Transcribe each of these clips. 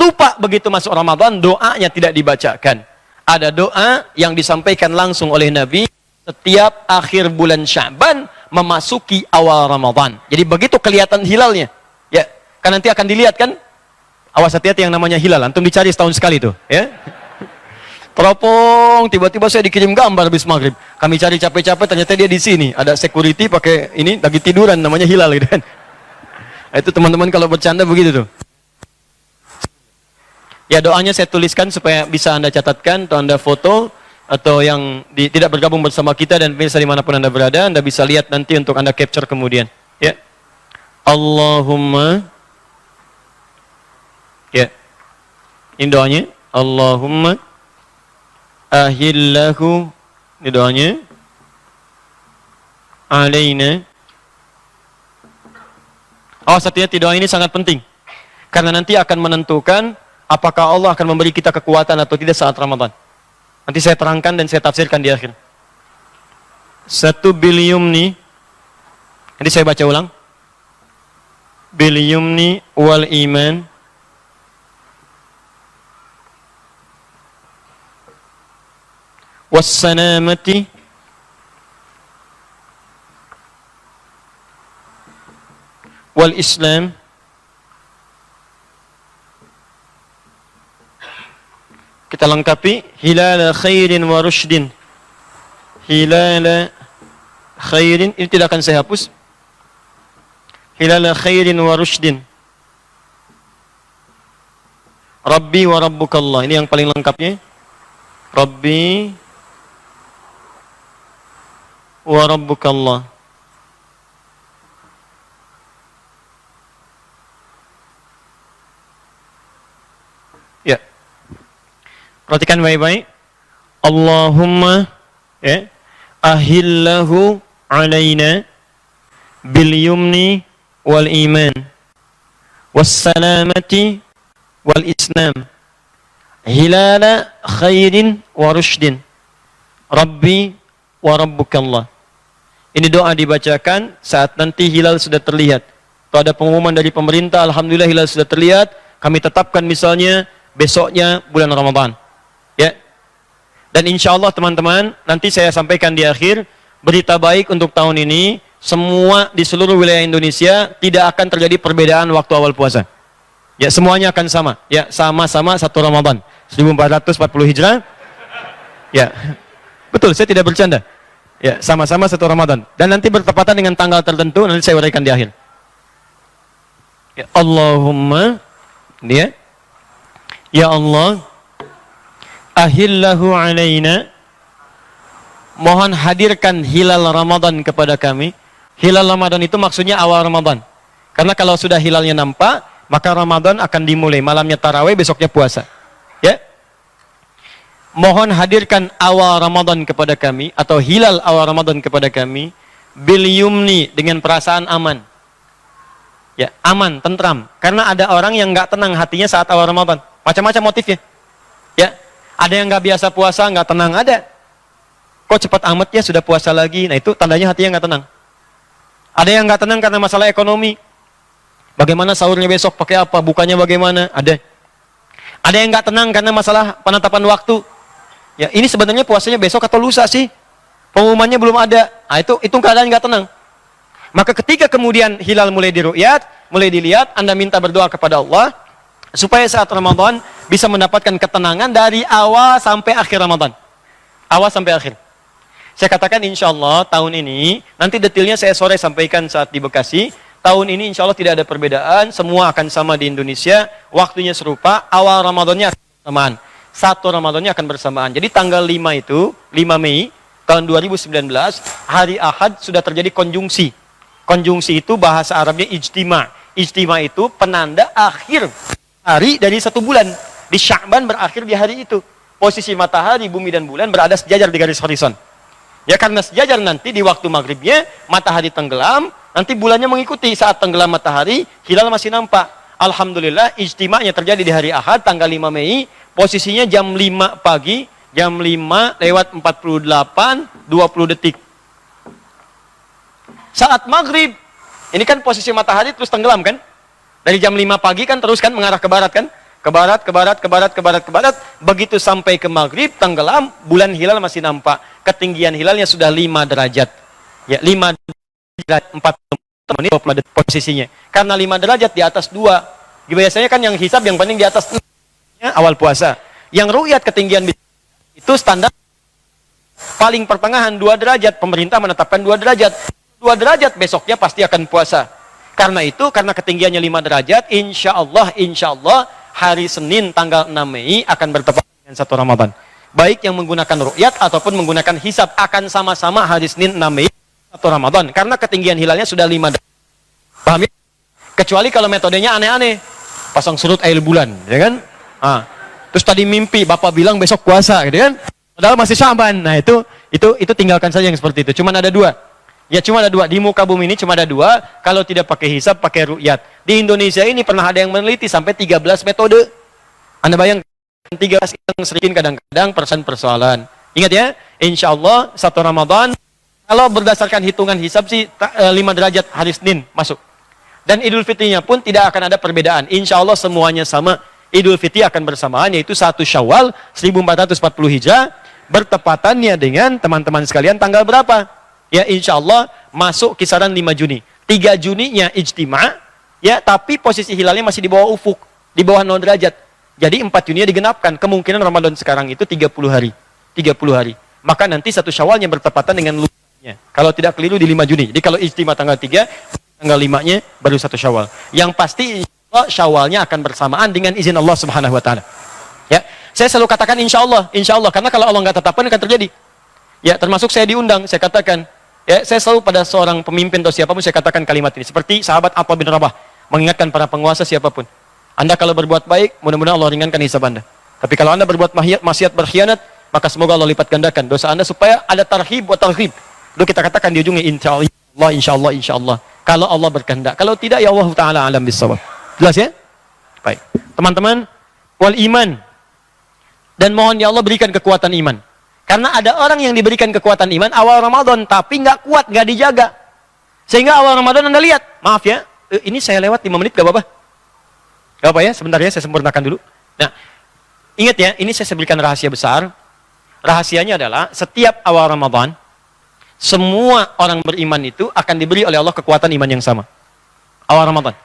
lupa begitu masuk Ramadan, doanya tidak dibacakan. Ada doa yang disampaikan langsung oleh Nabi setiap akhir bulan Sya'ban memasuki awal Ramadan. Jadi begitu kelihatan hilalnya, ya, kan nanti akan dilihat kan? Awas hati-hati yang namanya hilal, antum dicari setahun sekali tuh, ya. Teropong, tiba-tiba saya dikirim gambar habis maghrib. Kami cari capek-capek, ternyata dia di sini. Ada security pakai ini lagi tiduran, namanya hilal gitu kan. Itu teman-teman kalau bercanda begitu tuh. Ya, doanya saya tuliskan supaya bisa Anda catatkan atau Anda foto, atau yang tidak bergabung bersama kita dan pemirsa dimanapun Anda berada, Anda bisa lihat nanti untuk Anda capture kemudian. Ya. Allahumma, ya, ini doanya. Allahumma ahillahu, ini doanya, alaina. Oh, hati-hati, doa ini sangat penting karena nanti akan menentukan apakah Allah akan memberi kita kekuatan atau tidak saat Ramadan. Nanti saya terangkan dan saya tafsirkan di akhir. Satu bilyumni, nanti saya baca ulang. Bilyumni wal iman wassalamati wal islam kita lengkapi hilal khairin wa rushdin. Hilal khairin, ini tidak akan saya hapus. Hilal khairin wa rushdin. Rabbi wa rabbukallah, ini yang paling lengkapnya. Rabbi wa rabbukallah. Ya. Perhatikan baik-baik. Allahumma, ya, ahillahu alaina bil yumni wal iman wassalamati wal islam hilala khairin wa rushdin Rabbi wa rabbukallah. Ini doa dibacakan saat nanti hilal sudah terlihat. Kalau ada pengumuman dari pemerintah, alhamdulillah hilal sudah terlihat, kami tetapkan misalnya besoknya bulan Ramadan. Ya. Dan insya Allah teman-teman, nanti saya sampaikan di akhir, berita baik untuk tahun ini, semua di seluruh wilayah Indonesia tidak akan terjadi perbedaan waktu awal puasa. Ya, semuanya akan sama. Ya, sama-sama satu Ramadan. 1440 Hijrah. Ya. Betul, saya tidak bercanda. Ya, sama-sama satu Ramadan. Dan nanti bertepatan dengan tanggal tertentu, nanti saya uraikan di akhir. Ya, Allahumma, dia, ya Allah, ahillahu alaina, mohon hadirkan hilal Ramadan kepada kami. Hilal Ramadan itu maksudnya awal Ramadan. Karena kalau sudah hilalnya nampak, maka Ramadan akan dimulai. Malamnya tarawih, besoknya puasa. Ya. Mohon hadirkan awal Ramadan kepada kami, atau hilal awal Ramadan kepada kami, bil yumni, dengan perasaan aman. Ya, aman, tentram. Karena ada orang yang nggak tenang hatinya saat awal Ramadan. Macam-macam motifnya. Ya, ada yang nggak biasa puasa, nggak tenang, ada. Kok cepat amat ya sudah puasa lagi? Nah itu tandanya hatinya nggak tenang. Ada yang nggak tenang karena masalah ekonomi. Bagaimana sahurnya besok, pakai apa, bukanya bagaimana? Ada. Ada yang nggak tenang karena masalah penetapan waktu. Ya, ini sebenarnya puasanya besok atau lusa sih? Pengumumannya belum ada. Nah, itu keadaan nggak tenang. Maka ketika kemudian hilal mulai diru'yat, mulai dilihat, Anda minta berdoa kepada Allah supaya saat Ramadan bisa mendapatkan ketenangan dari awal sampai akhir Ramadan. Awal sampai akhir. Saya katakan insya Allah tahun ini, nanti detailnya saya sore sampaikan saat di Bekasi. Tahun ini insya Allah tidak ada perbedaan, semua akan sama di Indonesia, waktunya serupa, awal Ramadannya akan bersamaan. Satu Ramadannya akan bersamaan. Jadi tanggal 5 itu, 5 Mei tahun 2019, hari Ahad sudah terjadi konjungsi. Konjungsi itu bahasa Arabnya ijtima. Ijtima itu penanda akhir hari dari satu bulan. Di Sya'ban berakhir di hari itu. Posisi matahari, bumi dan bulan berada sejajar di garis horizon. Ya, karena sejajar nanti di waktu maghribnya, matahari tenggelam, nanti bulannya mengikuti. Saat tenggelam matahari, hilal masih nampak. Alhamdulillah, ijtima'nya terjadi di hari Ahad, tanggal 5 Mei, posisinya jam 5 pagi, jam 5 lewat 48, 20 detik. Saat maghrib, ini kan posisi matahari terus tenggelam kan? Dari jam 5 pagi kan terus kan mengarah ke barat kan? ke barat, ke barat, ke barat, ke barat, ke barat. Begitu sampai ke maghrib, tenggelam, bulan hilal masih nampak. Ketinggian hilalnya sudah 5 derajat. Ya, 5 derajat, 4 menit posisinya. Karena 5 derajat di atas 2. Biasanya kan yang hisab yang paling di atas awal puasa. Yang ru'yat ketinggian itu standar paling pertengahan 2 derajat. Pemerintah menetapkan 2 derajat. 2 derajat besoknya pasti akan puasa. Karena itu, karena ketinggiannya 5 derajat, insya Allah hari Senin tanggal 6 Mei akan bertepatan dengan 1 Ramadan. Baik yang menggunakan ru'yat ataupun menggunakan hisab akan sama-sama hari Senin 6 Mei 1 Ramadan. Karena ketinggian hilalnya sudah 5 derajat. Paham ya? Kecuali kalau metodenya aneh-aneh. Pasang surut air bulan, ya kan? Terus tadi mimpi, Bapak bilang besok puasa, gitu kan? Padahal masih Sya'ban. Nah, itu tinggalkan saja yang seperti itu. Cuma ada 2. Ya cuma ada 2. Di muka bumi ini cuma ada 2. Kalau tidak pakai hisab, pakai ru'yat. Di Indonesia ini pernah ada yang meneliti sampai 13 metode. Anda bayangkan 13 yang sering kadang-kadang persoalan. Ingat ya, insya Allah 1 Ramadan, kalau berdasarkan hitungan hisab sih 5 derajat hari Senin masuk. Dan Idul Fitrinya pun tidak akan ada perbedaan. Insya Allah semuanya sama. Idul Fitri akan bersamaan, yaitu 1 Syawal 1440 Hijrah. Bertepatannya dengan teman-teman sekalian tanggal berapa? Ya insya Allah masuk kisaran 5 Juni. 3 Juninya ijtima, ya tapi posisi hilalnya masih di bawah ufuk, di bawah 0 derajat. Jadi 4 Juninya digenapkan. Kemungkinan Ramadan sekarang itu 30 hari. 30 hari. Maka nanti 1 Syawalnya bertepatan dengan lulusnya. Kalau tidak keliru di 5 Juni. Jadi kalau ijtima tanggal 3, tanggal 5-nya baru 1 Syawal. Yang pasti Syawalnya akan bersamaan dengan izin Allah Subhanahu wa taala. Ya, saya selalu katakan insya Allah karena kalau Allah nggak tetapkan akan terjadi. Ya, termasuk saya diundang, saya katakan, ya, saya selalu pada seorang pemimpin atau siapapun saya katakan kalimat ini seperti sahabat Atha bin Rabah mengingatkan para penguasa siapapun. Anda kalau berbuat baik, mudah-mudahan Allah ringankan hisab Anda. Tapi kalau Anda berbuat maksiat, berkhianat, maka semoga Allah lipat gandakan dosa Anda supaya ada tarhib wa tarhib. Lalu kita katakan di ujungnya insya Allah. Kalau Allah berkehendak, kalau tidak ya Allah taala alam bisawab. Jelas ya? Baik. Teman-teman, wal iman. Dan mohon ya Allah berikan kekuatan iman. Karena ada orang yang diberikan kekuatan iman awal Ramadan, tapi nggak kuat, nggak dijaga. Sehingga awal Ramadan Anda lihat, maaf ya, ini saya lewat 5 menit, gak apa-apa? Gak apa ya, sebentar ya, saya sempurnakan dulu. Nah, ingat ya, ini saya berikan rahasia besar. Rahasianya adalah, setiap awal Ramadan, semua orang beriman itu akan diberi oleh Allah kekuatan iman yang sama. Awal Ramadan.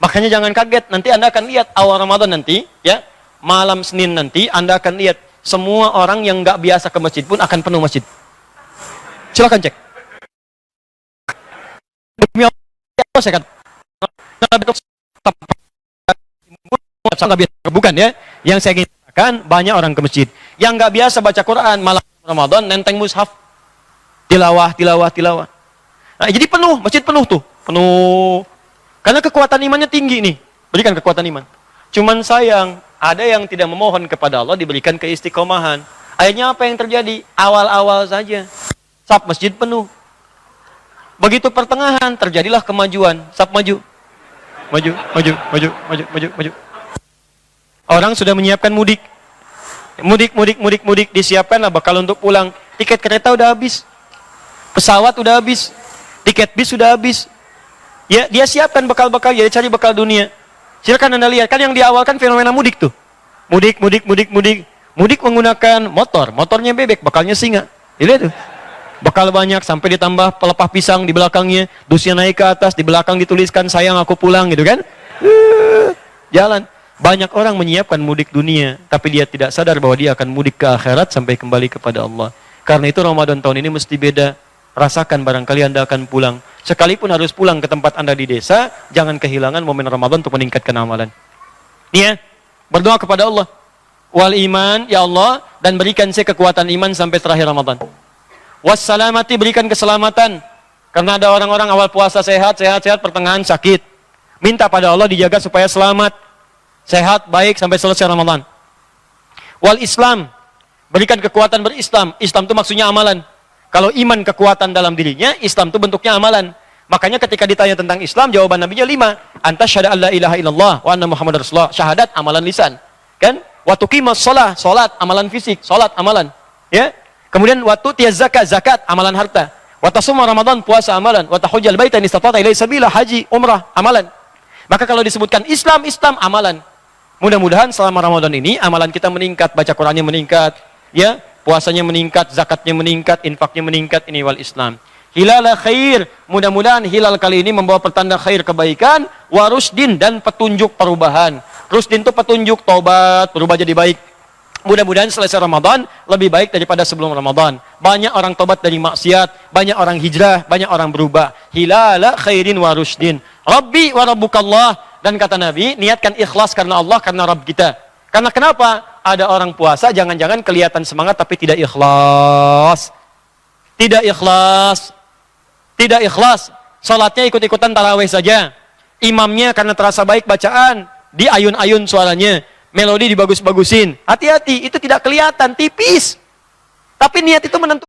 Makanya jangan kaget, nanti Anda akan lihat awal Ramadan nanti, ya, malam Senin nanti, Anda akan lihat semua orang yang nggak biasa ke masjid pun akan penuh masjid. Silakan cek. Demi Allah, saya katakan, bukan ya. Yang saya ingin katakan, banyak orang ke masjid. Yang nggak biasa baca Quran, malam Ramadan, nenteng mushaf, tilawah. Nah, jadi penuh, masjid penuh tuh, penuh. Karena kekuatan imannya tinggi nih, berikan kekuatan iman. Cuman sayang, ada yang tidak memohon kepada Allah diberikan keistiqomahan. Akhirnya apa yang terjadi? Awal-awal saja, saf masjid penuh. Begitu pertengahan terjadilah kemajuan, saf maju. Orang sudah menyiapkan mudik, disiapkanlah bakal untuk pulang. Tiket kereta udah habis, pesawat udah habis, tiket bis sudah habis. Ya, dia siapkan bekal-bekal, dia cari bekal dunia. Silakan Anda lihat, kan yang di awal kan fenomena mudik tuh. Mudik menggunakan motornya bebek, bekalnya singa. Dilihat tuh. Bekal banyak sampai ditambah pelepah pisang di belakangnya, dusnya naik ke atas, di belakang dituliskan sayang aku pulang gitu kan. Jalan. Banyak orang menyiapkan mudik dunia, tapi dia tidak sadar bahwa dia akan mudik ke akhirat sampai kembali kepada Allah. Karena itu Ramadan tahun ini mesti beda. Rasakan barangkali Anda akan pulang. Sekalipun harus pulang ke tempat Anda di desa, jangan kehilangan momen Ramadan untuk meningkatkan amalan. Ya, berdoa kepada Allah. Wal iman, ya Allah, dan berikan saya kekuatan iman sampai terakhir Ramadan. Wassalamati, berikan keselamatan. Karena ada orang-orang awal puasa sehat, pertengahan sakit. Minta pada Allah dijaga supaya selamat. Sehat, baik sampai selesai Ramadan. Wal Islam, berikan kekuatan berislam. Islam itu maksudnya amalan. Kalau iman kekuatan dalam dirinya, Islam itu bentuknya amalan. Makanya ketika ditanya tentang Islam, jawaban Nabinya 5. Anta syahada alla ilaha illallah wa anna Muhammad Rasulullah. Syahadat, amalan lisan. Kan? Wa tuqimus shalah, salat, amalan fisik, salat, amalan. Ya? Kemudian wa tu'tiyaz zakat, amalan harta. Wa tasuma Ramadan, puasa, amalan. Wa tahujjal baita in istata'ta ilaihi sabila, haji, umrah, amalan. Maka kalau disebutkan Islam, amalan. Mudah-mudahan selama Ramadan ini amalan kita meningkat, baca Qur'annya meningkat, ya, puasanya meningkat, zakatnya meningkat, infaknya meningkat, ini wal Islam. Hilal khair, mudah-mudahan hilal kali ini membawa pertanda khair kebaikan, warusdin dan petunjuk perubahan. Rusdin itu petunjuk taubat, berubah jadi baik. Mudah-mudahan selesai Ramadan lebih baik daripada sebelum Ramadan. Banyak orang tobat dari maksiat, banyak orang hijrah, banyak orang berubah. Hilal khairin warusdin. Rabbi wa rabbukallah. Dan kata Nabi, niatkan ikhlas karena Allah, karena Rabb kita. Karena kenapa? Ada orang puasa, jangan-jangan kelihatan semangat tapi tidak ikhlas. Tidak ikhlas. Tidak ikhlas. Salatnya ikut-ikutan tarawih saja. Imamnya karena terasa baik bacaan, diayun-ayun suaranya. Melodi dibagus-bagusin. Hati-hati, itu tidak kelihatan, tipis. Tapi niat itu menentukan.